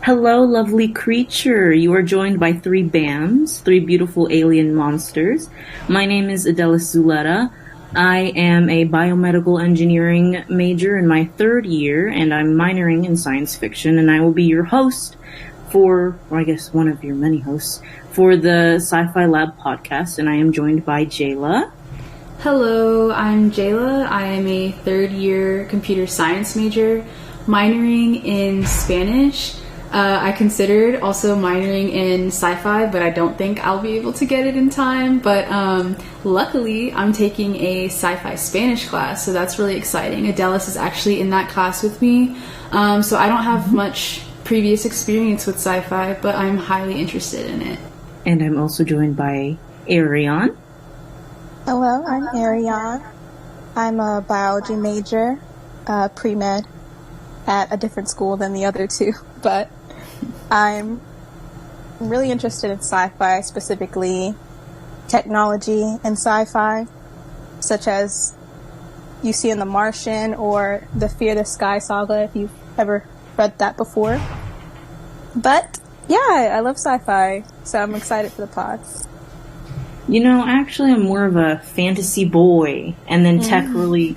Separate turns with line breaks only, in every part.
Hello, lovely creature. You are joined by three BAMs, three beautiful alien monsters. My name is Edeliz Zuleta. I am a biomedical engineering major in my third year, and I'm minoring in science fiction, and I will be your host or I guess one of your many hosts, for the Sci-Fi Lab Podcast, and I am joined by Jayla.
Hello, I'm Jayla. I am a third year computer science major, minoring in Spanish. I considered also minoring in sci-fi, but I don't think I'll be able to get it in time. But luckily, I'm taking a sci-fi Spanish class, so that's really exciting. Edeliz is actually in that class with me, so I don't have much previous experience with sci-fi, but I'm highly interested in it.
And I'm also joined by Erion.
Hello, I'm Erion. I'm a biology major, pre-med, at a different school than the other two, but I'm really interested in sci-fi, specifically technology and sci-fi, such as you see in The Martian or the Fear the Sky saga, if you've ever read that before. But yeah, I love sci-fi, so I'm excited for the pods.
You know, actually, I'm more of a fantasy boy, and then tech really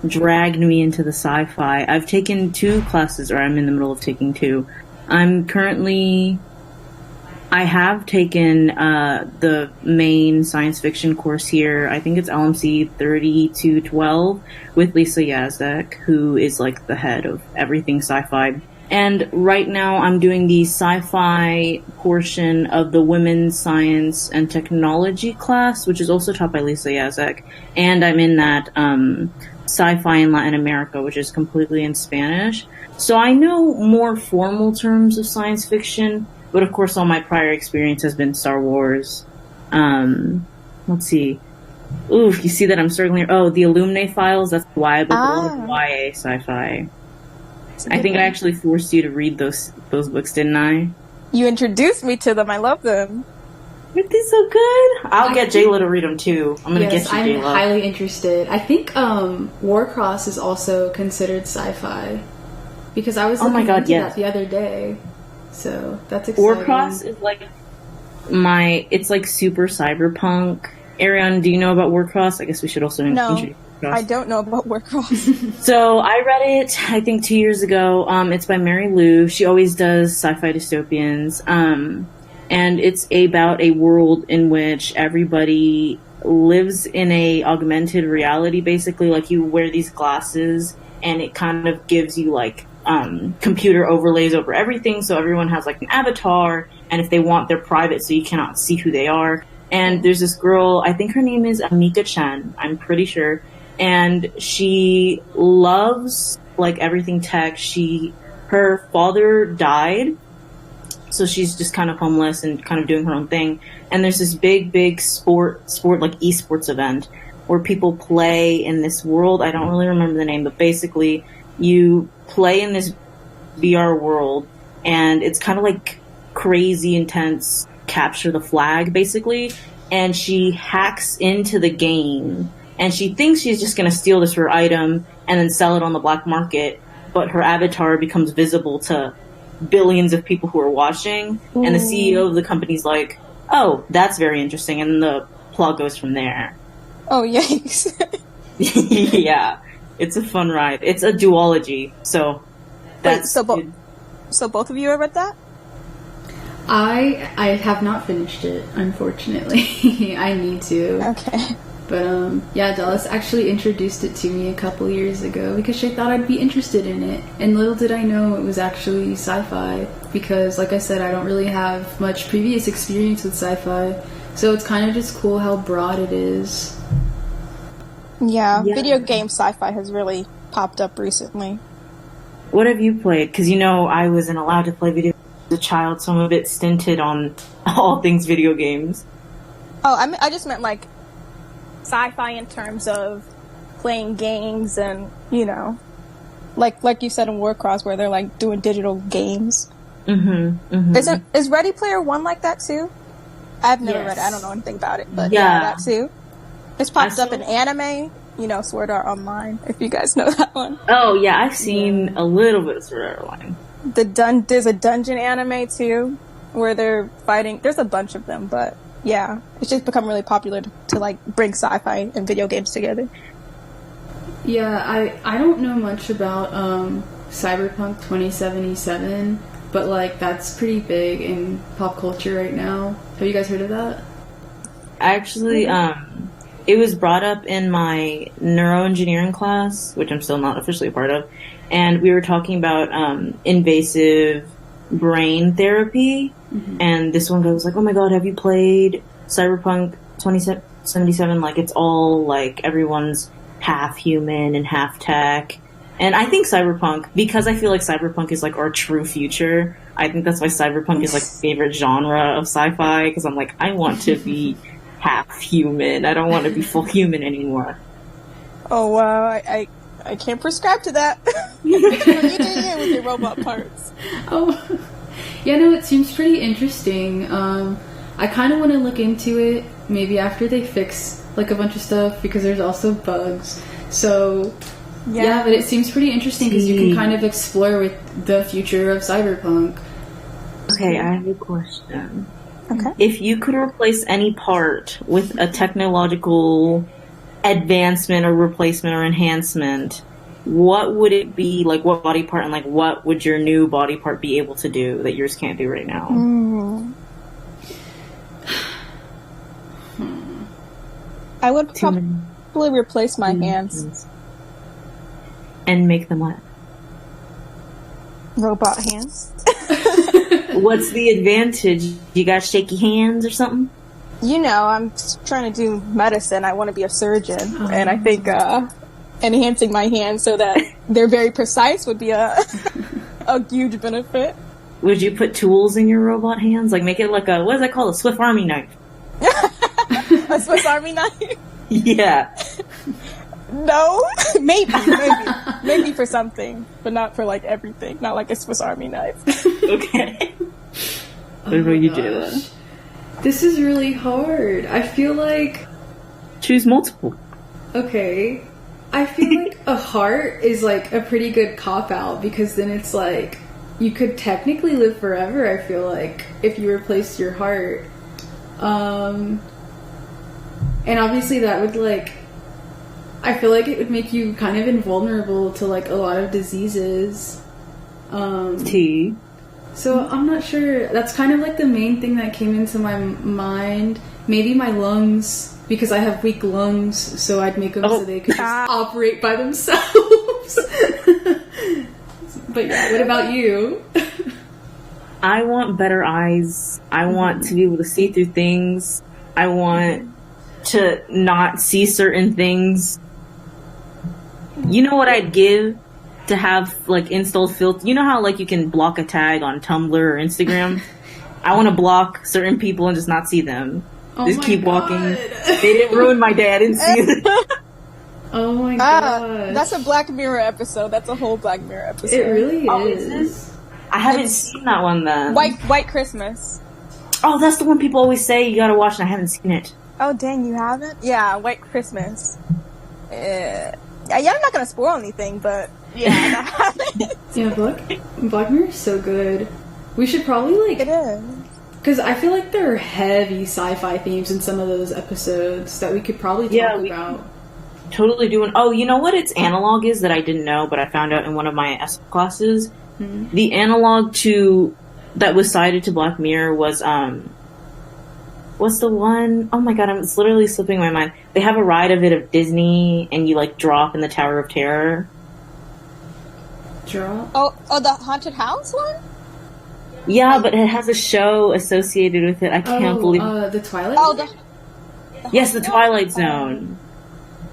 dragged me into the sci-fi. I've taken two classes, or I'm in the middle of taking two. I have taken the main science fiction course here. I think it's LMC 3212 with Lisa Yazek, who is like the head of everything sci-fi. And right now I'm doing the sci-fi portion of the Women's Science and Technology class, which is also taught by Lisa Yazek. And I'm in that sci-fi in Latin America, which is completely in Spanish. So I know more formal terms of science fiction, but of course all my prior experience has been Star Wars. Let's see. Ooh, you see that I'm struggling. Oh, the Illuminae files, that's why I book YA sci-fi. I think I actually forced you to read those books, didn't I?
You introduced me to them. I love them.
Aren't they so good? I'll get Jayla to read them too. I'm gonna get you, Jayla.
I'm highly interested. I think Warcross is also considered sci-fi because I was looking into that the other day. So that's exciting.
Warcross is it's like super cyberpunk. Erion, do you know about Warcross? I guess we should also introduce.
I don't know about Warcross.
So I read it, I think 2 years ago. It's by Mary Lou. She always does sci-fi dystopians. And it's about a world in which everybody lives in a augmented reality, basically. Like, you wear these glasses, and it kind of gives you, computer overlays over everything, so everyone has, an avatar, and if they want, they're private, so you cannot see who they are. And there's this girl, I think her name is Amika Chen, I'm pretty sure, and she loves, everything tech. Her father died, so she's just kind of homeless and kind of doing her own thing. And there's this big sport esports event where people play in this world. I don't really remember the name, but basically you play in this VR world, and it's kind of crazy intense capture the flag, basically. And she hacks into the game, and she thinks she's just going to steal this rare item and then sell it on the black market, but her avatar becomes visible to billions of people who are watching. Ooh. And the CEO of the company's like, oh, that's very interesting, and the plot goes from there.
Oh, yikes.
Yeah, it's a fun ride. It's a duology, so that's...
Wait, so both of you have read that?
I have not finished it, unfortunately. I need to.
Okay.
But, Dallas actually introduced it to me a couple years ago because she thought I'd be interested in it. And little did I know it was actually sci-fi because, like I said, I don't really have much previous experience with sci-fi. So it's kind of just cool how broad it is.
Yeah, video game sci-fi has really popped up recently.
What have you played? Because, I wasn't allowed to play video games as a child, so I'm a bit stinted on all things video games.
Oh, I just meant, sci-fi in terms of playing games and, like you said in Warcross, where they're, doing digital games. Mm-hmm. Mm-hmm. Is Ready Player One like that, too? I've never read it. I don't know anything about it, but that, too. It's popped up in anime, Sword Art Online, if you guys know that one.
Oh, yeah, I've seen a little bit of Sword Art Online.
There's a dungeon anime too, where they're fighting. There's a bunch of them, but yeah, it's just become really popular to like bring sci-fi and video games together.
Yeah, I don't know much about Cyberpunk 2077, but like that's pretty big in pop culture right now. Have you guys heard of that?
Actually, it was brought up in my neuroengineering class, which I'm still not officially a part of, and we were talking about invasive brain therapy, and this one guy was like, oh my god, have you played Cyberpunk 2077? Like, it's all, like, everyone's half human and half tech. And I think Cyberpunk, because I feel like Cyberpunk is, like, our true future, I think that's why Cyberpunk is, like, my favorite genre of sci-fi, because I'm like, I want to be half human. I don't want to be full human anymore.
Oh, wow. I can't prescribe to that. You do it with your robot parts.
Oh, yeah, no, it seems pretty interesting. I kind of want to look into it, maybe after they fix, like, a bunch of stuff, because there's also bugs. So, yeah, but it seems pretty interesting, because you can kind of explore with the future of Cyberpunk.
Okay, I have a question.
Okay.
If you could replace any part with a technological advancement or replacement or enhancement, what would it be? Like, what body part, and like what would your new body part be able to do that yours can't do right now?
I would probably replace my hands.
And make them what?
Robot hands.
What's the advantage? You got shaky hands or something?
You know, I'm trying to do medicine. I want to be a surgeon. And I think enhancing my hands so that they're very precise would be a huge benefit.
Would you put tools in your robot hands? Like, make it like a, what is that called? A Swiss Army knife.
A Swiss Army knife?
Yeah.
No, maybe for something, but not for like everything. Not like a Swiss Army knife.
Okay. What about you, Jayla?
This is really hard. I feel like...
Choose multiple.
Okay. I feel like a heart is like a pretty good cop-out, because then it's like, you could technically live forever, I feel like, if you replaced your heart. And obviously that would like... I feel like it would make you kind of invulnerable to like a lot of diseases. So I'm not sure. That's kind of like the main thing that came into my mind. Maybe my lungs, because I have weak lungs, so I'd make them so they could just operate by themselves. But yeah, what about you?
I want better eyes. I want to be able to see through things. I want to not see certain things. You know what I'd give to have, like, installed filter? You know how, like, you can block a tag on Tumblr or Instagram? I want to block certain people and just not see them. Just keep walking. They didn't ruin my day. I didn't see them.
Oh my god.
That's a Black Mirror episode. That's a whole Black Mirror episode.
It really is.
I haven't seen that one then.
White Christmas.
Oh, that's the one people always say you gotta watch, and I haven't seen it.
Oh, dang, you haven't? Yeah, White Christmas. Yeah, I'm not gonna spoil anything, but yeah, I haven't.
Yeah, Black Mirror is so good. We should probably, like...
It is.
Because I feel like there are heavy sci-fi themes in some of those episodes that we could probably talk about.
Totally doing... Oh, you know what its analog is that I didn't know, but I found out in one of my S classes? Mm-hmm. The analog to... that was cited to Black Mirror was, what's the one? Oh my god, it's literally slipping my mind. They have a ride of it of Disney, and you, like, drop in the Tower of Terror.
Drop?
Oh, the Haunted House one?
Yeah, but it has a show associated with it. I can't believe it.
The Twilight Zone?
Yes, the Twilight Zone.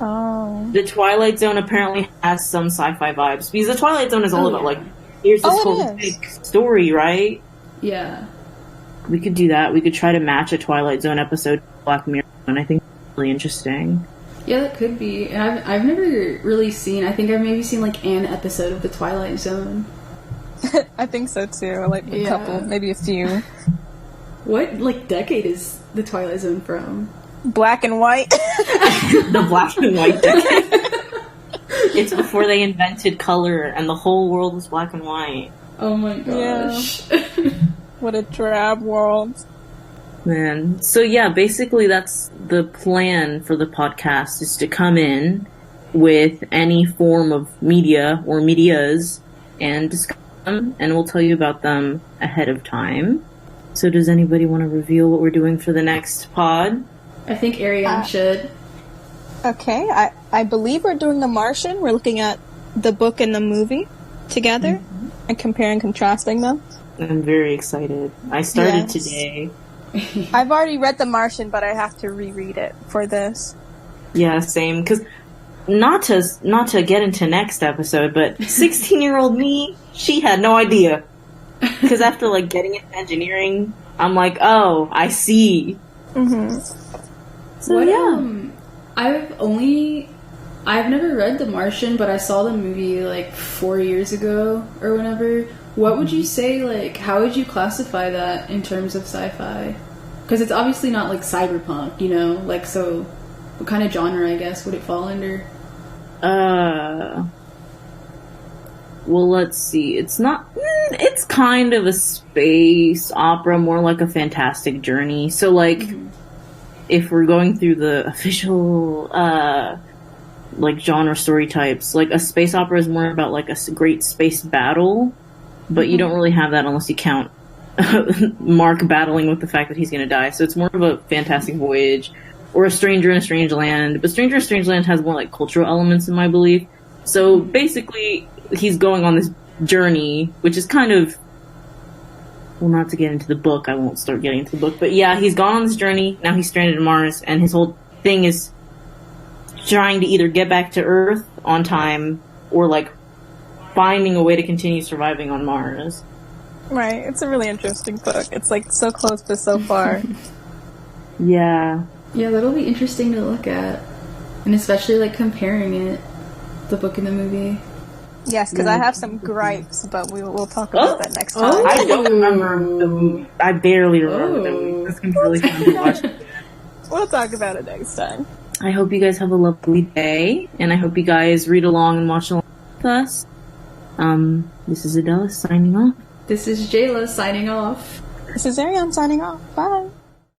Oh.
The Twilight Zone apparently has some sci-fi vibes, because the Twilight Zone is all about, like, here's this whole big story, right?
Yeah.
We could do that. We could try to match a Twilight Zone episode to Black Mirror, and I think it's really interesting.
Yeah, that could be. And I've never really seen... I think I've maybe seen, like, an episode of The Twilight Zone.
I think so, too. Like, a couple. Maybe a few.
What, like, decade is The Twilight Zone from?
Black and white.
The black and white decade. It's before they invented color, and the whole world was black and white.
Oh my gosh.
Yeah. What a drab world.
Man. So yeah, basically that's the plan for the podcast, is to come in with any form of media or medias and discuss them, and we'll tell you about them ahead of time. So does anybody want to reveal what we're doing for the next pod?
I think Erion should.
Okay, I believe we're doing The Martian. We're looking at the book and the movie together and comparing and contrasting them.
I'm very excited. I started
Yes.
today.
I've already read The Martian, but I have to reread it for this.
Yeah, same. Because not to get into next episode, but 16-year-old me, she had no idea. Because after like getting into engineering, I'm like, oh, I see.
Mm-hmm.
So yeah.
I've never read The Martian, but I saw the movie like 4 years ago or whenever. What would you say, like, how would you classify that in terms of sci-fi? Because it's obviously not like cyberpunk, you know? Like, so what kind of genre, I guess, would it fall under?
Well, let's see. It's not. It's kind of a space opera, more like a fantastic journey. So, like, if we're going through the official, like, genre story types, like, a space opera is more about, like, a great space battle, but you don't really have that unless you count Mark battling with the fact that he's going to die. So it's more of a fantastic voyage, or a stranger in a strange land. But Stranger in a Strange Land has more, like, cultural elements in my belief. So basically, he's going on this journey, which is kind of, well, not to get into the book, I won't start getting into the book, but yeah, he's gone on this journey, now he's stranded on Mars, and his whole thing is trying to either get back to Earth on time, or, like, finding a way to continue surviving on Mars.
Right, it's a really interesting book. It's like so close but so far.
Yeah.
Yeah, that'll be interesting to look at. And especially, like, comparing it, the book and the movie.
Yes, because I have some gripes, but we'll talk about that next time.
I don't remember the movie. I barely remember the movie. This can be really fun to watch.
We'll talk about it next time.
I hope you guys have a lovely day, and I hope you guys read along and watch along with us. This is Edeliz signing off.
This is Jayla signing off.
This is Erion signing off. Bye.